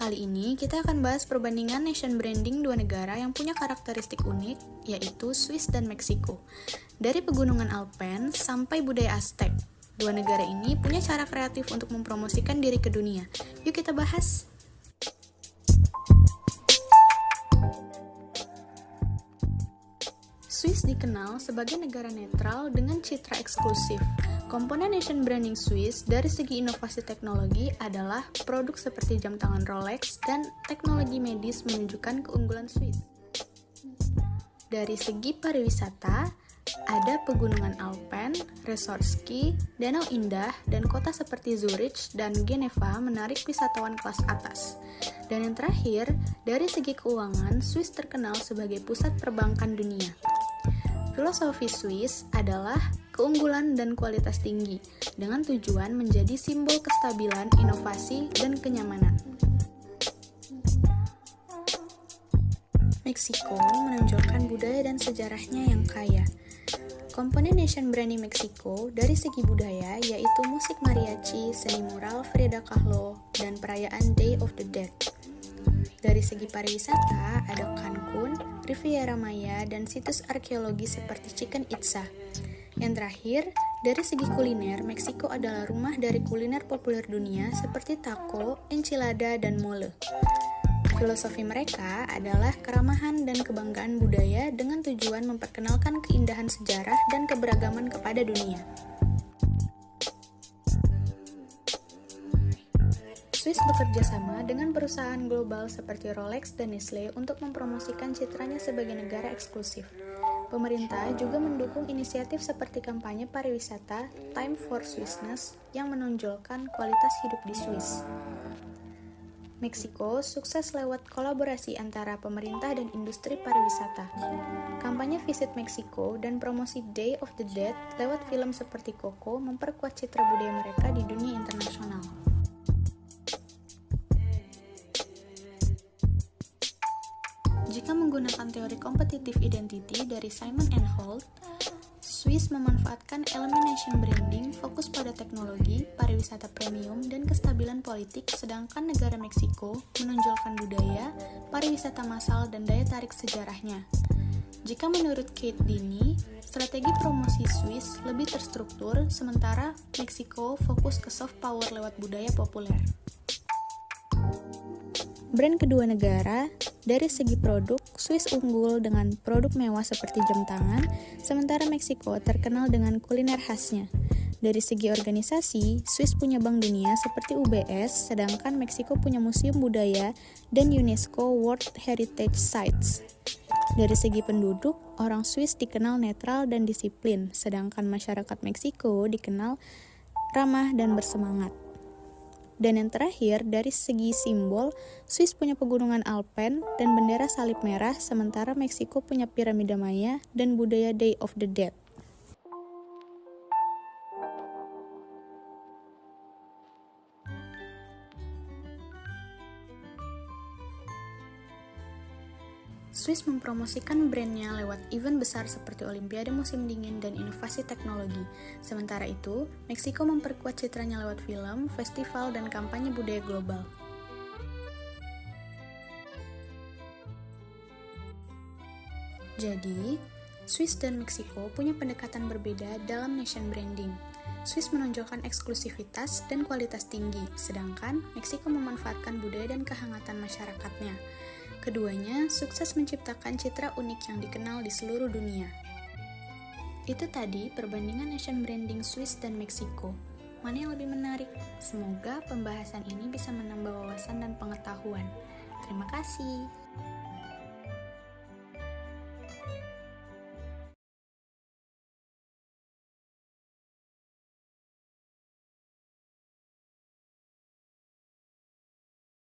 Kali ini kita akan bahas perbandingan nation branding dua negara yang punya karakteristik unik, yaitu Swiss dan Meksiko. Dari pegunungan Alpen sampai budaya Aztec, dua negara ini punya cara kreatif untuk mempromosikan diri ke dunia. Yuk kita bahas! Swiss dikenal sebagai negara netral dengan citra eksklusif. Komponen nation branding Swiss dari segi inovasi teknologi adalah produk seperti jam tangan Rolex dan teknologi medis menunjukkan keunggulan Swiss. Dari segi pariwisata, ada pegunungan Alpen, resort ski, danau indah, dan kota seperti Zurich dan Geneva menarik wisatawan kelas atas. Dan yang terakhir, dari segi keuangan, Swiss terkenal sebagai pusat perbankan dunia. Filosofi Swiss adalah keunggulan dan kualitas tinggi, dengan tujuan menjadi simbol kestabilan, inovasi, dan kenyamanan. Meksiko menonjolkan budaya dan sejarahnya yang kaya. Komponen nation branding Meksiko dari segi budaya yaitu musik mariachi, seni mural Frida Kahlo, dan perayaan Day of the Dead. Dari segi pariwisata, ada Cancun, Riviera Maya, dan situs arkeologi seperti Chichén Itzá. Yang terakhir, dari segi kuliner, Meksiko adalah rumah dari kuliner populer dunia seperti taco, enchilada, dan mole. Filosofi mereka adalah keramahan dan kebanggaan budaya dengan tujuan memperkenalkan keindahan sejarah dan keberagaman kepada dunia. Swiss bekerja sama dengan perusahaan global seperti Rolex dan Nestle untuk mempromosikan citranya sebagai negara eksklusif. Pemerintah juga mendukung inisiatif seperti kampanye pariwisata Time for Swissness yang menonjolkan kualitas hidup di Swiss. Meksiko sukses lewat kolaborasi antara pemerintah dan industri pariwisata. Kampanye Visit Meksiko dan promosi Day of the Dead lewat film seperti Coco memperkuat citra budaya mereka di dunia internasional. Jika menggunakan teori competitive identity dari Simon and Holt, Swiss memanfaatkan elemen nation branding fokus pada teknologi, pariwisata premium, dan kestabilan politik, sedangkan negara Meksiko menonjolkan budaya, pariwisata massal, dan daya tarik sejarahnya. Jika menurut Kate Dini, strategi promosi Swiss lebih terstruktur, sementara Meksiko fokus ke soft power lewat budaya populer. Brand kedua negara, dari segi produk, Swiss unggul dengan produk mewah seperti jam tangan, sementara Meksiko terkenal dengan kuliner khasnya. Dari segi organisasi, Swiss punya bank dunia seperti UBS, sedangkan Meksiko punya museum budaya dan UNESCO World Heritage Sites. Dari segi penduduk, orang Swiss dikenal netral dan disiplin, sedangkan masyarakat Meksiko dikenal ramah dan bersemangat. Dan yang terakhir, dari segi simbol, Swiss punya pegunungan Alpen dan bendera salib merah, sementara Meksiko punya piramida Maya dan budaya Day of the Dead. Swiss mempromosikan brandnya lewat event besar seperti Olimpiade musim dingin dan inovasi teknologi. Sementara itu, Meksiko memperkuat citranya lewat film, festival, dan kampanye budaya global. Jadi, Swiss dan Meksiko punya pendekatan berbeda dalam nation branding. Swiss menonjolkan eksklusivitas dan kualitas tinggi, sedangkan Meksiko memanfaatkan budaya dan kehangatan masyarakatnya. Keduanya sukses menciptakan citra unik yang dikenal di seluruh dunia. Itu tadi perbandingan nation branding Swiss dan Meksiko. Mana yang lebih menarik? Semoga pembahasan ini bisa menambah wawasan dan pengetahuan. Terima kasih.